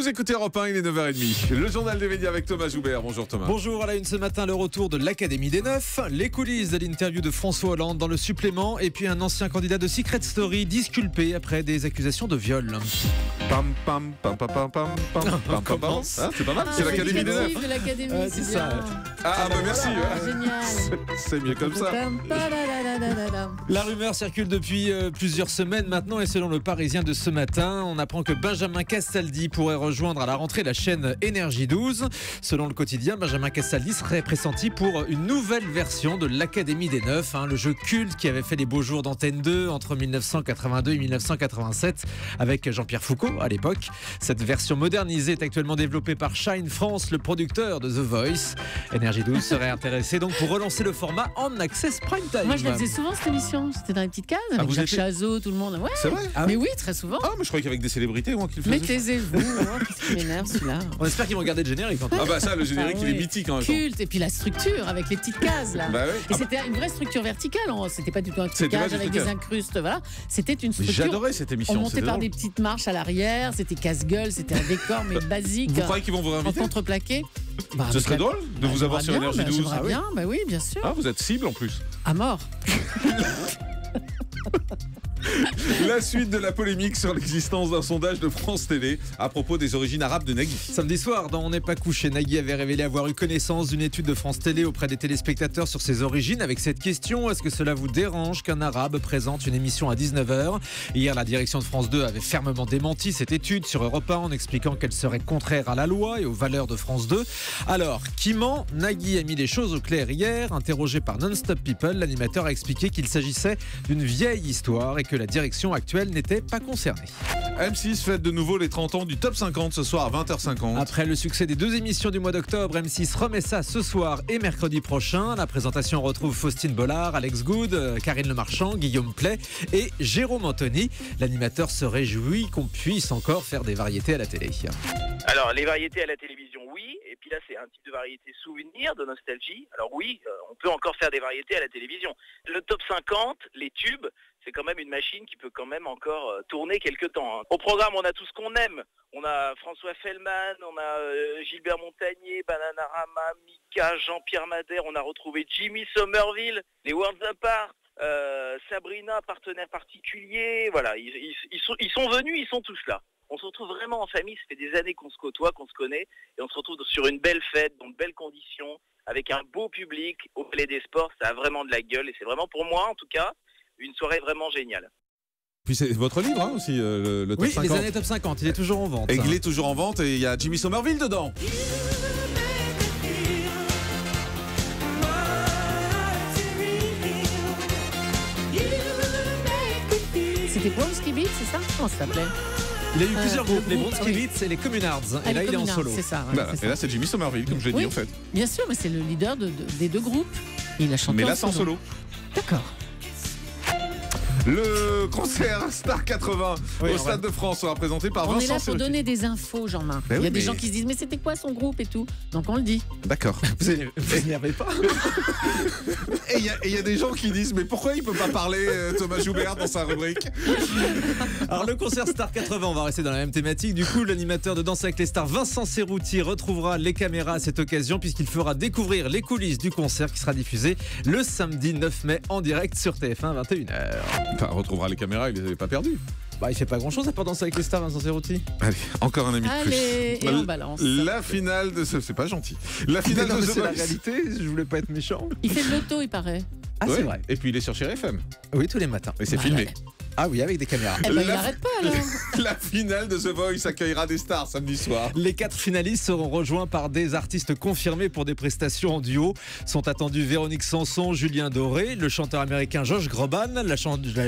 Vous écoutez Europe 1, il est 9h30. Le journal des médias avec Thomas Joubert. Bonjour Thomas. Bonjour, à la une ce matin, le retour de l'Académie des Neufs, les coulisses de l'interview de François Hollande dans le supplément et puis un ancien candidat de Secret Story disculpé après des accusations de viol. Pam pam pam pam pam pam pam pam pam pam. Ah, c'est pas mal, c'est l'Académie des Neufs. de l'Académie, C'est c'est ça. bien. Ah bah merci. Génial. C'est mieux comme ça. La rumeur circule depuis plusieurs semaines maintenant et selon le Parisien de ce matin, on apprend que Benjamin Castaldi pourrait rejoindre à la rentrée la chaîne Énergie 12. Selon le quotidien, Benjamin Castaldi serait pressenti pour une nouvelle version de l'Académie des Neufs, le jeu culte qui avait fait les beaux jours d'Antenne 2 entre 1982 et 1987 avec Jean-Pierre Foucault à l'époque. Cette version modernisée est actuellement développée par Shine France, le producteur de The Voice. Énergie 12 serait intéressé donc pour relancer le format en access prime time. Moi, je la faisais souvent cette émission. C'était dans les petites cases avec vous Jacques étiez- Chazot, tout le monde. Ouais. C'est vrai? Mais oui, très souvent. Ah, mais je croyais qu'avec des célébrités, moi, qu'il le Mais faisait. taisez-vous. Qu'est-ce qui m'énerve celui-là. On espère qu'ils vont garder le générique en tout cas. Ah bah ça, le générique, Ah il est oui. mythique en même temps. Culte. Et puis la structure avec les petites cases là. Bah ouais. Et c'était une vraie structure verticale. C'était pas du tout un C'était pas trucage du avec trucage. des incrustes. Voilà. C'était une Mais structure. j'adorais cette On émission. montait c'était par drôle. des petites marches à l'arrière. C'était casse-gueule. C'était un décor mais basique. Vous croyez qu'ils vont vous En inviter? contreplaqué. Bah, Ce avec serait la- drôle de Bah, vous avoir sur j'aimerais Énergie bien, 12. J'aimerais bien. Bah oui, bien sûr. Ah, vous êtes cible en plus. À mort. La suite de la polémique sur l'existence d'un sondage de France Télé à propos des origines arabes de Nagui. Samedi soir, dans On n'est pas couché, Nagui avait révélé avoir eu connaissance d'une étude de France Télé auprès des téléspectateurs sur ses origines avec cette question: est-ce que cela vous dérange qu'un arabe présente une émission à 19h? Hier, la direction de France 2 avait fermement démenti cette étude sur Europe 1 en expliquant qu'elle serait contraire à la loi et aux valeurs de France 2. Alors, qui ment? Nagui a mis les choses au clair hier. Interrogé par Non-Stop People, l'animateur a expliqué qu'il s'agissait d'une vieille histoire et que la direction actuelle n'était pas concernée. M6 fête de nouveau les 30 ans du Top 50 ce soir à 20h50. Après le succès des deux émissions du mois d'octobre, M6 remet ça ce soir et mercredi prochain. La présentation retrouve Faustine Bollard, Alex Good, Karine Le Marchand, Guillaume Play et Jérôme Anthony. L'animateur se réjouit qu'on puisse encore faire des variétés à la télé. Alors, les variétés à la télévision, oui. Et puis là, c'est un type de variété souvenir, de nostalgie. Alors oui, on peut encore faire des variétés à la télévision. Le top 50, les tubes, c'est quand même une machine qui peut quand même encore tourner quelque temps. Au programme, on a tout ce qu'on aime. On a François Fellman, on a Gilbert Montagnier, Bananarama, Mika, Jean-Pierre Madère. On a retrouvé Jimmy Somerville, les Worlds Apart. Sabrina, partenaire particulier. Voilà, ils sont venus, ils sont tous là. On se retrouve vraiment en famille, ça fait des années qu'on se côtoie, qu'on se connaît, et on se retrouve sur une belle fête, dans de belles conditions, avec un beau public au Palais des Sports. Ça a vraiment de la gueule, et c'est vraiment pour moi, en tout cas, une soirée vraiment géniale. Puis c'est votre livre aussi, le Top Oui, 50. les années Top 50, il est toujours en vente. Et il est toujours en vente et il y a Jimmy Somerville dedans. C'était Bronski Beat, c'est ça? Comment ça s'appelait? Il a eu plusieurs groupes, les groupe, Bronski oui. Beats et les Communards. Ah, Et là, les il est en Communards, solo. C'est ça, ouais, Voilà. c'est Et là, ça. c'est Jimmy Somerville, comme je l'ai Oui. dit en fait. Bien sûr, mais c'est le leader des deux groupes. Et il a chanté Mais là, en c'est en solo. D'accord. Le concert Star 80 Oui, au on Stade de France sera présenté par On est Vincent là pour Cerruti. donner des infos, Jean-Marc. Ben Il y oui, a des mais- gens qui se disent, mais c'était quoi son groupe et tout? Donc on le dit. D'accord. Vous énervez pas? Et il y a des gens qui disent, mais pourquoi il peut pas parler Thomas Joubert dans sa rubrique? Alors le concert Star 80, on va rester dans la même thématique. Du coup, l'animateur de Danse avec les stars, Vincent Cerruti, retrouvera les caméras à cette occasion puisqu'il fera découvrir les coulisses du concert qui sera diffusé le samedi 9 mai en direct sur TF1 à 21h. Enfin, on retrouvera les caméras, il les avait pas perdus. Bah, il fait pas grand chose à part Danser avec les stars, Vincent Cerruti. Allez, encore un ami de Allez, plus. et on balance. La finale de ce... C'est pas gentil. La finale Non, de mais The c'est la Voice. réalité, je voulais pas être méchant. Il fait de l'auto, il paraît. Ah, Ouais. c'est vrai. Et puis il est sur Chéri FM. Oui, tous les matins. Et c'est Bah, filmé. Ah oui, avec des caméras. Eh ben, il La- n'arrête pas alors. La finale de The Voice accueillera des stars samedi soir. Les 4 finalistes seront rejoints par des artistes confirmés pour des prestations en duo. Sont attendus Véronique Sanson, Julien Doré, le chanteur américain Josh Groban, la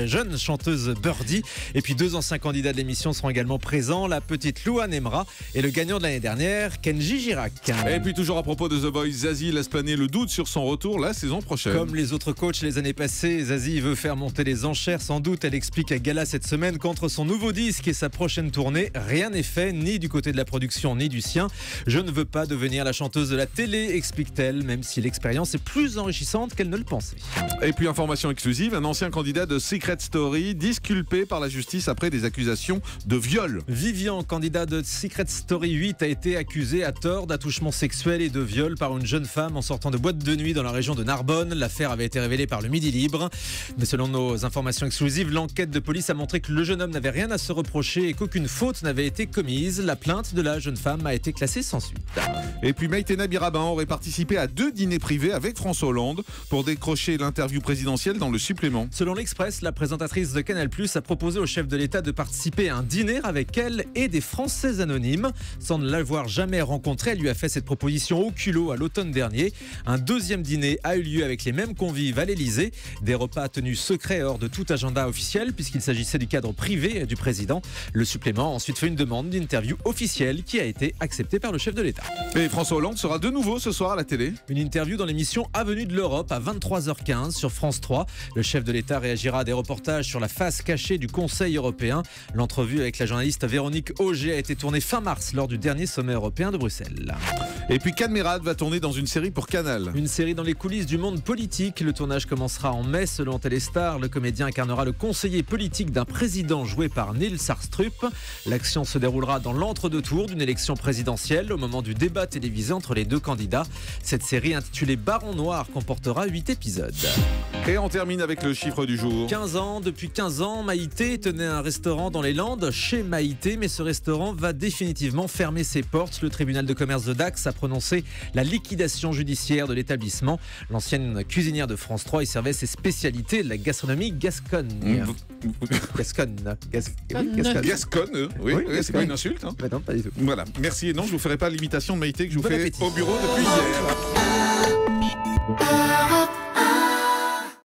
jeune chanteuse Birdie. Et puis 2 anciens candidats de l'émission seront également présents, la petite Louane Emra et le gagnant de l'année dernière, Kenji Girac. Et puis toujours à propos de The Voice, Zazie laisse planer le doute sur son retour la saison prochaine. Comme les autres coachs les années passées, Zazie veut faire monter les enchères sans doute. Elle explique explique à Gala cette semaine qu'entre son nouveau disque et sa prochaine tournée, rien n'est fait, ni du côté de la production, ni du sien. Je ne veux pas devenir la chanteuse de la télé, explique-t-elle, même si l'expérience est plus enrichissante qu'elle ne le pensait. Et puis information exclusive, un ancien candidat de Secret Story disculpé par la justice après des accusations de viol. Vivian, candidat de Secret Story 8, a été accusé à tort d'attouchement sexuel et de viol par une jeune femme en sortant de boîte de nuit dans la région de Narbonne. L'affaire avait été révélée par le Midi Libre. Mais selon nos informations exclusives, l'enquête de police a montré que le jeune homme n'avait rien à se reprocher et qu'aucune faute n'avait été commise. La plainte de la jeune femme a été classée sans suite. Et puis Maïté Nabiraban aurait participé à 2 dîners privés avec François Hollande pour décrocher l'interview présidentielle dans le supplément. Selon l'Express, la présentatrice de Canal+ a proposé au chef de l'État de participer à un dîner avec elle et des Français anonymes. Sans ne l'avoir jamais rencontré, elle lui a fait cette proposition au culot à l'automne dernier. Un deuxième dîner a eu lieu avec les mêmes convives à l'Élysée. Des repas tenus secrets hors de tout agenda officiel puisqu'il s'agissait du cadre privé du président. Le supplément a ensuite fait une demande d'interview officielle qui a été acceptée par le chef de l'État. Et François Hollande sera de nouveau ce soir à la télé. Une interview dans l'émission Avenue de l'Europe à 23h15 sur France 3. Le chef de l'État réagira à des reportages sur la face cachée du Conseil européen. L'entrevue avec la journaliste Véronique Auger a été tournée fin mars lors du dernier sommet européen de Bruxelles. Et puis Cadmerade va tourner dans une série pour Canal. Une série dans les coulisses du monde politique. Le tournage commencera en mai. Selon Téléstar, le comédien incarnera le conseiller politique d'un président joué par Nils Astrup. L'action se déroulera dans l'entre-deux tours d'une élection présidentielle au moment du débat télévisé entre les deux candidats. Cette série intitulée Baron Noir comportera 8 épisodes. Et on termine avec le chiffre du jour. 15 ans, depuis 15 ans, Maïté tenait un restaurant dans les Landes, chez Maïté, mais ce restaurant va définitivement fermer ses portes. Le tribunal de commerce de Dax a prononcé la liquidation judiciaire de l'établissement. L'ancienne cuisinière de France 3 y servait ses spécialités de la gastronomie gasconne. Gasconne, oui, c'est pas une insulte. Hein. Non, pas du tout. Voilà, merci. Et non, je vous ferai pas l'imitation de Maïté que je vous fais au bureau depuis hier.